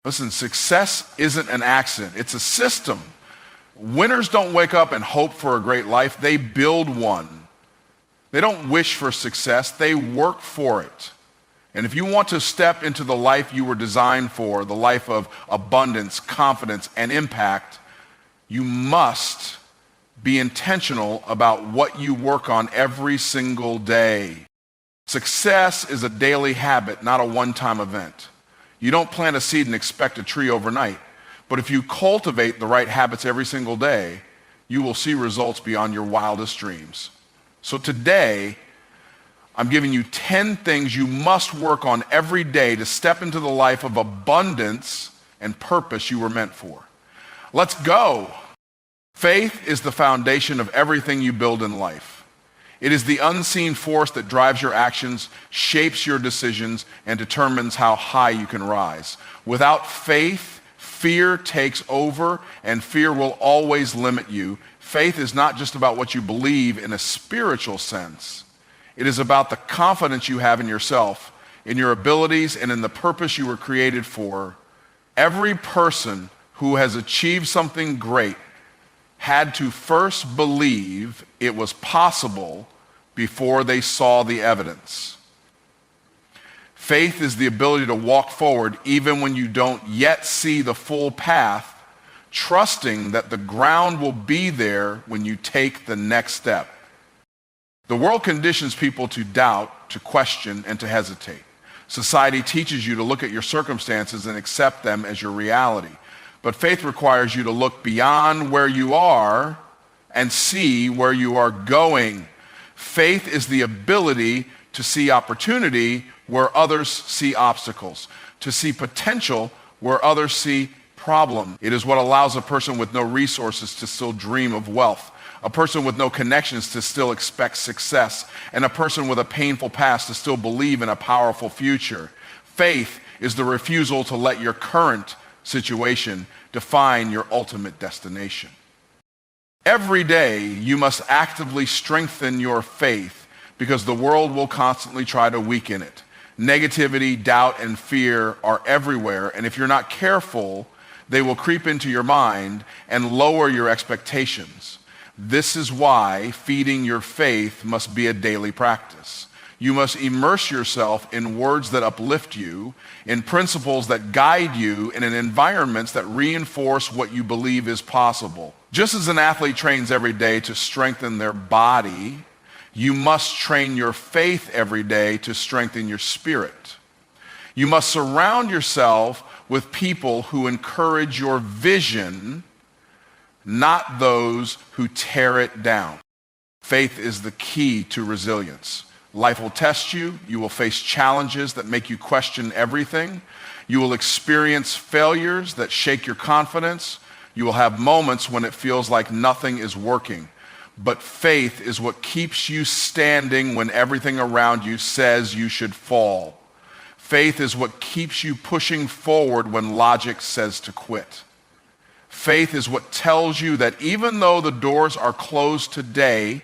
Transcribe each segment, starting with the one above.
Listen, success isn't an accident. It's a system. Winners don't wake up and hope for a great life. They build one. They don't wish for success. They work for it. And if you want to step into the life you were designed for, the life of abundance, confidence, and impact, you must be intentional about what you work on every single day. Success is a daily habit, not a one-time event. You don't plant a seed and expect a tree overnight. But if you cultivate the right habits every single day, you will see results beyond your wildest dreams. So today, I'm giving you 10 things you must work on every day to step into the life of abundance and purpose you were meant for. Let's go. Faith is the foundation of everything you build in life. It is the unseen force that drives your actions, shapes your decisions, and determines how high you can rise. Without faith, fear takes over, and fear will always limit you. Faith is not just about what you believe in a spiritual sense. It is about the confidence you have in yourself, in your abilities, and in the purpose you were created for. Every person who has achieved something great had to first believe it was possible before they saw the evidence. Faith is the ability to walk forward even when you don't yet see the full path, trusting that the ground will be there when you take the next step. The world conditions people to doubt, to question, and to hesitate. Society teaches you to look at your circumstances and accept them as your reality. But faith requires you to look beyond where you are and see where you are going. Faith is the ability to see opportunity where others see obstacles, to see potential where others see problem. It is what allows a person with no resources to still dream of wealth, a person with no connections to still expect success, and a person with a painful past to still believe in a powerful future. Faith is the refusal to let your current situation define your ultimate destination. Every day, you must actively strengthen your faith because the world will constantly try to weaken it. Negativity, doubt, and fear are everywhere, and if you're not careful, they will creep into your mind and lower your expectations. This is why feeding your faith must be a daily practice. You must immerse yourself in words that uplift you, in principles that guide you, and in environments that reinforce what you believe is possible. Just as an athlete trains every day to strengthen their body, you must train your faith every day to strengthen your spirit. You must surround yourself with people who encourage your vision, not those who tear it down. Faith is the key to resilience. Life will test you. You will face challenges that make you question everything. You will experience failures that shake your confidence. You will have moments when it feels like nothing is working. But faith is what keeps you standing when everything around you says you should fall. Faith is what keeps you pushing forward when logic says to quit. Faith is what tells you that even though the doors are closed today,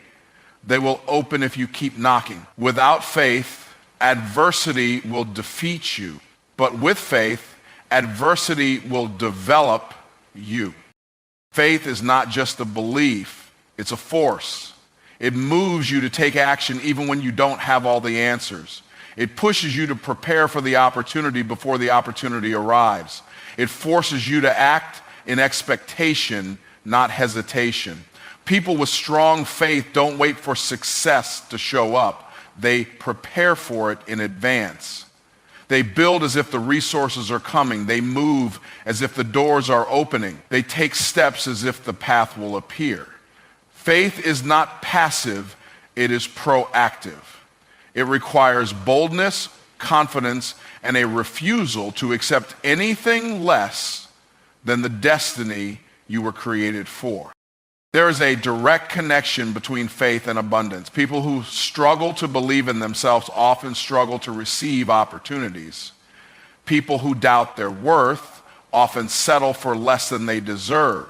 they will open if you keep knocking. Without faith, adversity will defeat you. But with faith, adversity will develop you. Faith is not just a belief, it's a force. It moves you to take action even when you don't have all the answers. It pushes you to prepare for the opportunity before the opportunity arrives. It forces you to act in expectation, not hesitation. People with strong faith don't wait for success to show up. They prepare for it in advance. They build as if the resources are coming. They move as if the doors are opening. They take steps as if the path will appear. Faith is not passive, it is proactive. It requires boldness, confidence, and a refusal to accept anything less than the destiny you were created for. There is a direct connection between faith and abundance. People who struggle to believe in themselves often struggle to receive opportunities. People who doubt their worth often settle for less than they deserve.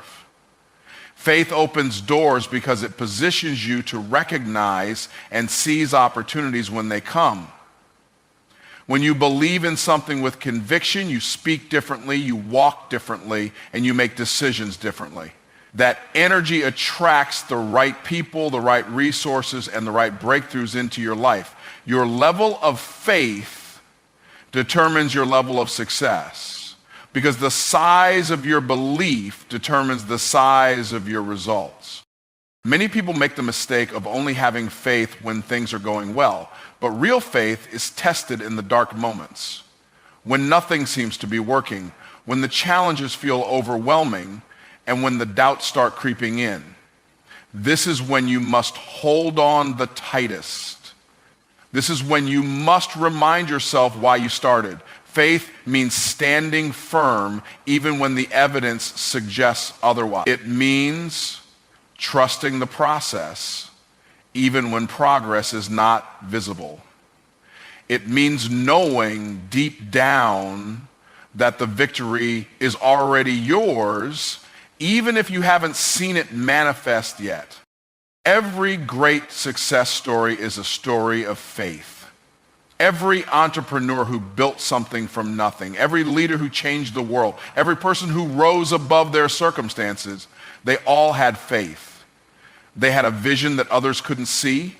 Faith opens doors because it positions you to recognize and seize opportunities when they come. When you believe in something with conviction, you speak differently, you walk differently, and you make decisions differently. That energy attracts the right people, the right resources, and the right breakthroughs into your life. Your level of faith determines your level of success, because the size of your belief determines the size of your results. Many people make the mistake of only having faith when things are going well, but real faith is tested in the dark moments, when nothing seems to be working, when the challenges feel overwhelming, and when the doubts start creeping in. This is when you must hold on the tightest. This is when you must remind yourself why you started. Faith means standing firm even when the evidence suggests otherwise. It means trusting the process even when progress is not visible. It means knowing deep down that the victory is already yours, even if you haven't seen it manifest yet. Every great success story is a story of faith. Every entrepreneur who built something from nothing, every leader who changed the world, every person who rose above their circumstances, they all had faith. They had a vision that others couldn't see.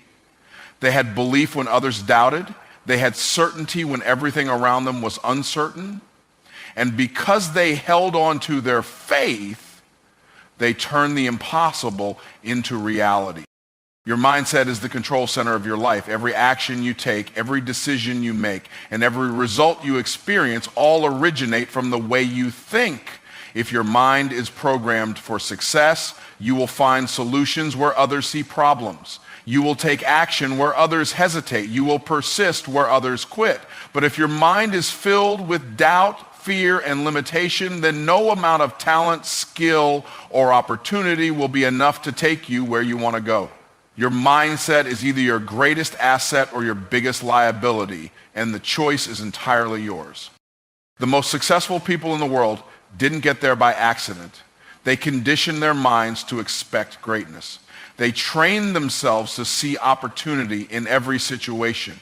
They had belief when others doubted. They had certainty when everything around them was uncertain. And because they held on to their faith, they turned the impossible into reality. Your mindset is the control center of your life. Every action you take, every decision you make, and every result you experience all originate from the way you think. If your mind is programmed for success, you will find solutions where others see problems. You will take action where others hesitate. You will persist where others quit. But if your mind is filled with doubt, fear, and limitation, then no amount of talent, skill, or opportunity will be enough to take you where you want to go. Your mindset is either your greatest asset or your biggest liability, and the choice is entirely yours. The most successful people in the world didn't get there by accident. They conditioned their minds to expect greatness. They trained themselves to see opportunity in every situation.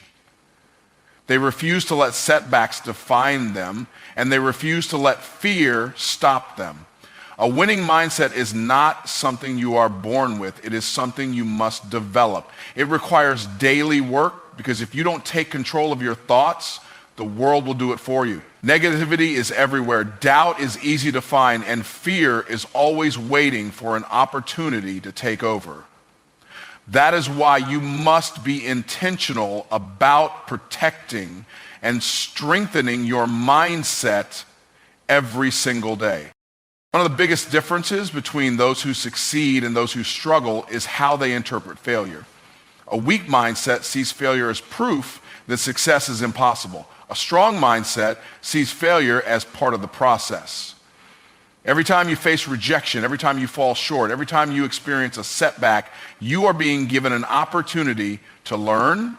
They refused to let setbacks define them, and they refused to let fear stop them. A winning mindset is not something you are born with. It is something you must develop. It requires daily work, because if you don't take control of your thoughts, the world will do it for you. Negativity is everywhere. Doubt is easy to find, and fear is always waiting for an opportunity to take over. That is why you must be intentional about protecting and strengthening your mindset every single day. One of the biggest differences between those who succeed and those who struggle is how they interpret failure. A weak mindset sees failure as proof that success is impossible. A strong mindset sees failure as part of the process. Every time you face rejection, every time you fall short, every time you experience a setback, you are being given an opportunity to learn,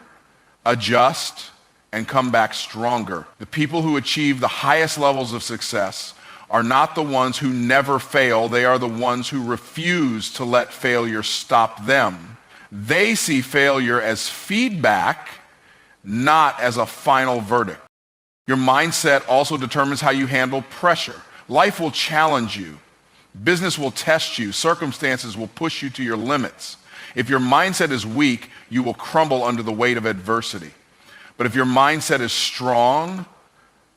adjust, and come back stronger. The people who achieve the highest levels of success are not the ones who never fail. They are the ones who refuse to let failure stop them. They see failure as feedback, not as a final verdict. Your mindset also determines how you handle pressure. Life will challenge you. Business will test you. Circumstances will push you to your limits. If your mindset is weak, you will crumble under the weight of adversity. But if your mindset is strong,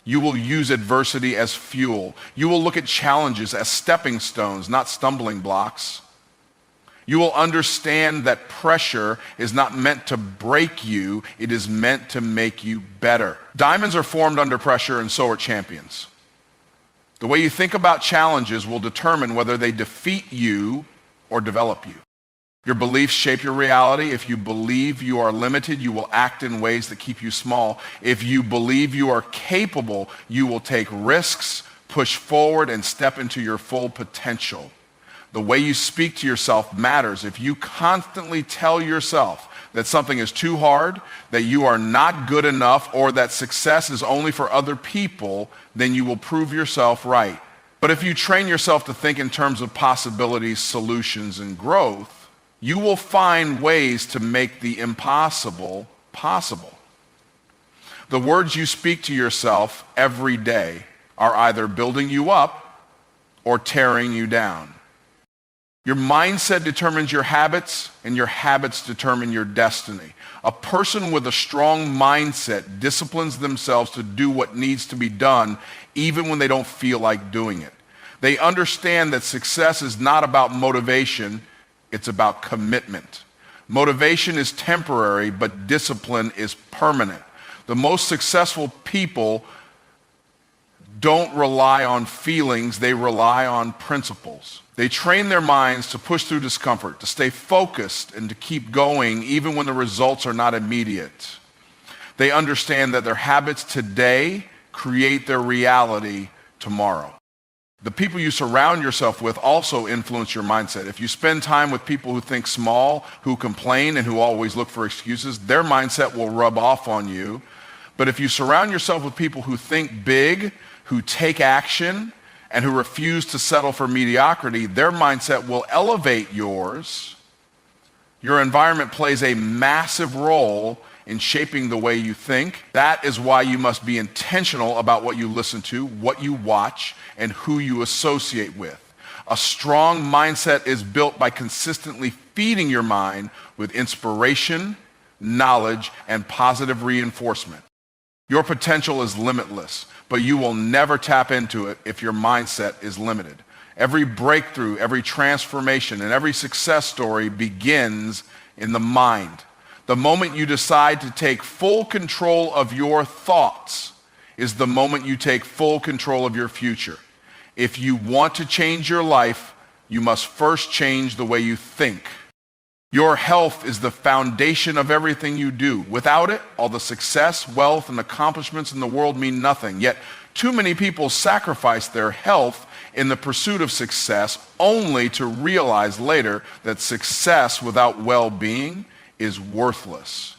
you will use adversity as fuel. You will look at challenges as stepping stones, not stumbling blocks. You will understand that pressure is not meant to break you, it is meant to make you better. Diamonds are formed under pressure, and so are champions. The way you think about challenges will determine whether they defeat you or develop you. Your beliefs shape your reality. If you believe you are limited, you will act in ways that keep you small. If you believe you are capable, you will take risks, push forward, and step into your full potential. The way you speak to yourself matters. If you constantly tell yourself that something is too hard, that you are not good enough, or that success is only for other people, then you will prove yourself right. But if you train yourself to think in terms of possibilities, solutions, and growth, you will find ways to make the impossible possible. The words you speak to yourself every day are either building you up or tearing you down. Your mindset determines your habits, and your habits determine your destiny. A person with a strong mindset disciplines themselves to do what needs to be done, even when they don't feel like doing it. They understand that success is not about motivation, it's about commitment. Motivation is temporary, but discipline is permanent. The most successful people don't rely on feelings, they rely on principles. They train their minds to push through discomfort, to stay focused, and to keep going even when the results are not immediate. They understand that their habits today create their reality tomorrow. The people you surround yourself with also influence your mindset. If you spend time with people who think small, who complain, and who always look for excuses, their mindset will rub off on you. But if you surround yourself with people who think big, who take action, and who refuse to settle for mediocrity, their mindset will elevate yours. Your environment plays a massive role in shaping the way you think. That is why you must be intentional about what you listen to, what you watch, and who you associate with. A strong mindset is built by consistently feeding your mind with inspiration, knowledge, and positive reinforcement. Your potential is limitless, but you will never tap into it if your mindset is limited. Every breakthrough, every transformation, and every success story begins in the mind. The moment you decide to take full control of your thoughts is the moment you take full control of your future. If you want to change your life, you must first change the way you think. Your health is the foundation of everything you do. Without it, all the success, wealth, and accomplishments in the world mean nothing. Yet, too many people sacrifice their health in the pursuit of success only to realize later that success without well-being is worthless.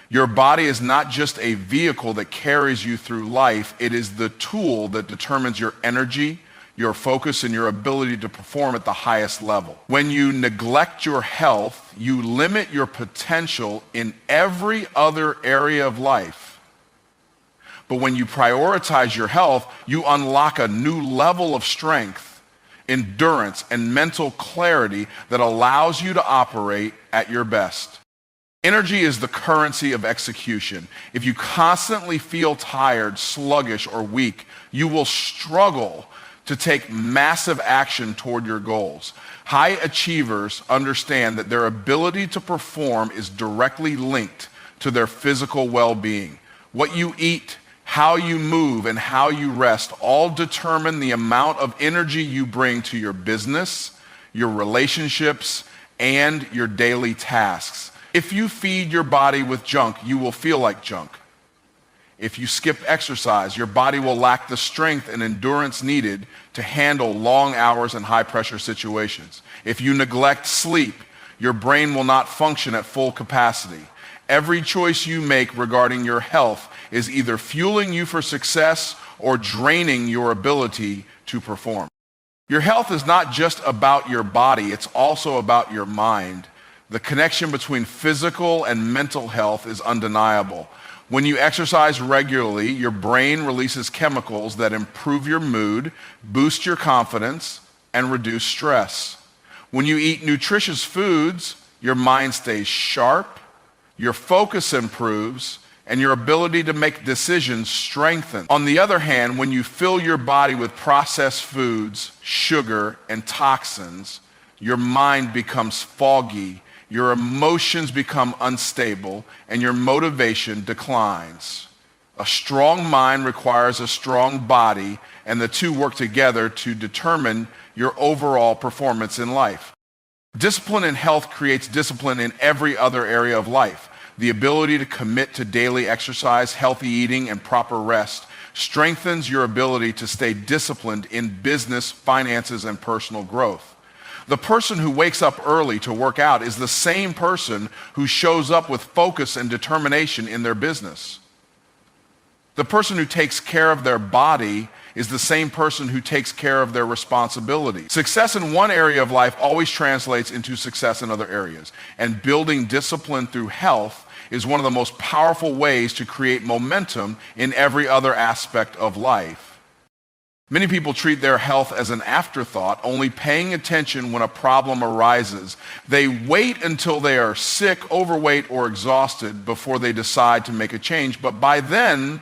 Your body is not just a vehicle that carries you through life. It is the tool that determines your energy, your focus, and your ability to perform at the highest level. When you neglect your health, you limit your potential in every other area of life. But when you prioritize your health, you unlock a new level of strength, endurance, and mental clarity that allows you to operate at your best. Energy is the currency of execution. If you constantly feel tired, sluggish, or weak, you will struggle to take massive action toward your goals. High achievers understand that their ability to perform is directly linked to their physical well-being. What you eat, how you move, and how you rest all determine the amount of energy you bring to your business, your relationships, and your daily tasks. If you feed your body with junk, you will feel like junk. If you skip exercise, your body will lack the strength and endurance needed to handle long hours and high-pressure situations. If you neglect sleep, your brain will not function at full capacity. Every choice you make regarding your health is either fueling you for success or draining your ability to perform. Your health is not just about your body, it's also about your mind. The connection between physical and mental health is undeniable. When you exercise regularly, your brain releases chemicals that improve your mood, boost your confidence, and reduce stress. When you eat nutritious foods, your mind stays sharp, your focus improves, and your ability to make decisions strengthens. On the other hand, when you fill your body with processed foods, sugar, and toxins, your mind becomes foggy, your emotions become unstable, and your motivation declines. A strong mind requires a strong body, and the two work together to determine your overall performance in life. Discipline in health creates discipline in every other area of life. The ability to commit to daily exercise, healthy eating, and proper rest strengthens your ability to stay disciplined in business, finances, and personal growth. The person who wakes up early to work out is the same person who shows up with focus and determination in their business. The person who takes care of their body is the same person who takes care of their responsibilities. Success in one area of life always translates into success in other areas, and building discipline through health is one of the most powerful ways to create momentum in every other aspect of life. Many people treat their health as an afterthought, only paying attention when a problem arises. They wait until they are sick, overweight, or exhausted before they decide to make a change, but by then,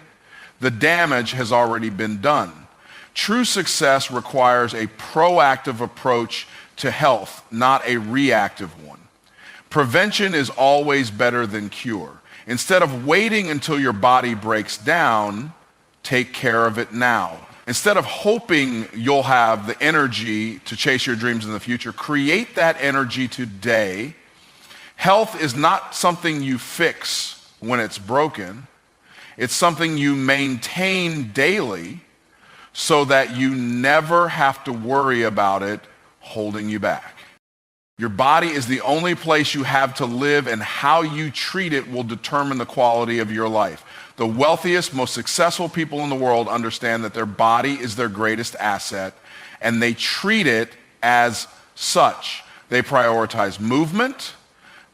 the damage has already been done. True success requires a proactive approach to health, not a reactive one. Prevention is always better than cure. Instead of waiting until your body breaks down, take care of it now. Instead of hoping you'll have the energy to chase your dreams in the future, create that energy today. Health is not something you fix when it's broken. It's something you maintain daily so that you never have to worry about it holding you back. Your body is the only place you have to live, and how you treat it will determine the quality of your life. The wealthiest, most successful people in the world understand that their body is their greatest asset, and they treat it as such. They prioritize movement,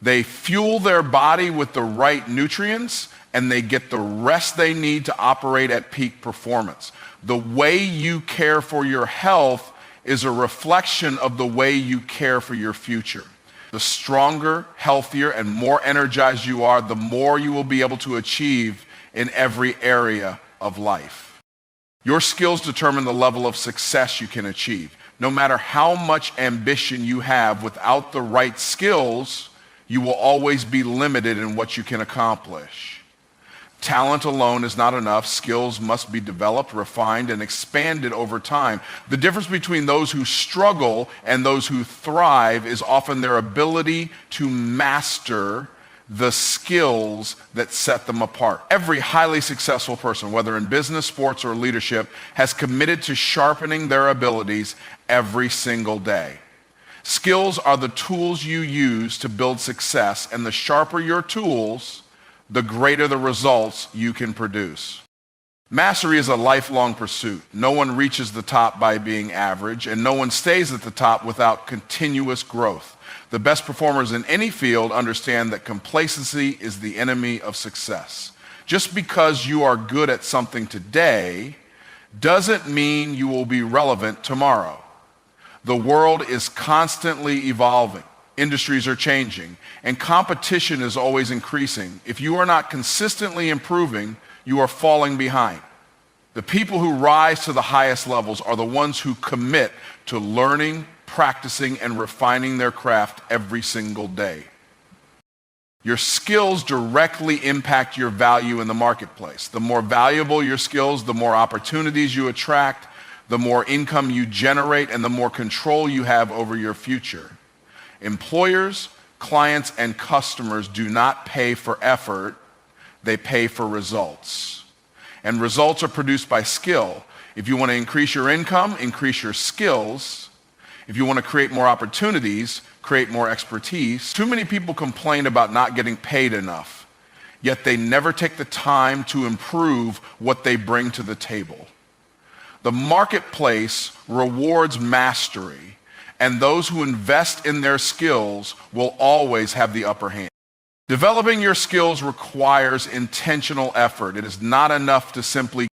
they fuel their body with the right nutrients, and they get the rest they need to operate at peak performance. The way you care for your health is a reflection of the way you care for your future. The stronger, healthier, and more energized you are, the more you will be able to achieve in every area of life. Your skills determine the level of success you can achieve. No matter how much ambition you have, without the right skills, you will always be limited in what you can accomplish. Talent alone is not enough. Skills must be developed, refined, and expanded over time. The difference between those who struggle and those who thrive is often their ability to master the skills that set them apart. Every highly successful person, whether in business, sports, or leadership, has committed to sharpening their abilities every single day. Skills are the tools you use to build success, and the sharper your tools, the greater the results you can produce. Mastery is a lifelong pursuit. No one reaches the top by being average, and no one stays at the top without continuous growth. The best performers in any field understand that complacency is the enemy of success. Just because you are good at something today doesn't mean you will be relevant tomorrow. The world is constantly evolving. Industries are changing, and competition is always increasing. If you are not consistently improving, you are falling behind. The people who rise to the highest levels are the ones who commit to learning, practicing, and refining their craft every single day. Your skills directly impact your value in the marketplace. The more valuable your skills, the more opportunities you attract, the more income you generate, and the more control you have over your future. Employers, clients, and customers do not pay for effort, they pay for results. And results are produced by skill. If you want to increase your income, increase your skills. If you want to create more opportunities, create more expertise. Too many people complain about not getting paid enough, yet they never take the time to improve what they bring to the table. The marketplace rewards mastery, and those who invest in their skills will always have the upper hand. Developing your skills requires intentional effort. It is not enough to simply